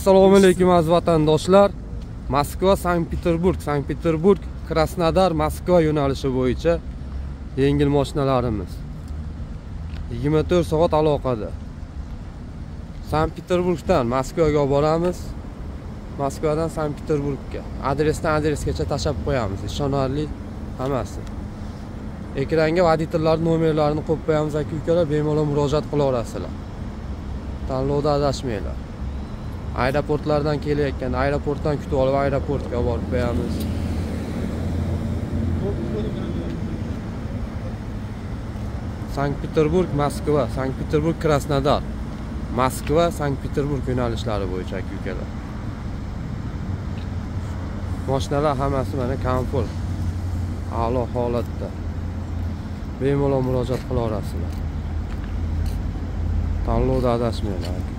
Assalomu alaykum aziz vatandoshlar. Moskva, Sankt-Peterburg, Krasnodar, Moskva yo'nalishi bo'yicha yengil mashinalarimiz 24 soat aloqada. Sankt-Peterburgdan Moskvaga olib boramiz. Moskvadan Sankt-Peterburgga. Adresdan adresgacha tashab qo'yamiz. Ishonarli hammasi. Ekranga voditellar nomerlarini qo'yib qo'yamiz aka-ukalar, bemalol murojaat qilaverasizlar. Tanlovda adashmanglar. Aeroportlardan kelayotgan, aeroportdan kutib olib aeroportga borib qo'yamiz. Sankt-Peterburg, Moskva, Sankt-Peterburg, Krasnodar, Moskva, Sankt-Peterburg yo'nalishlari bo'yicha aka-ukalar. Mashinalar hammasi mana komfort, a'lo holatda. Bemalol murojaat qilaverasizlar. Tanlovda adashmanglar.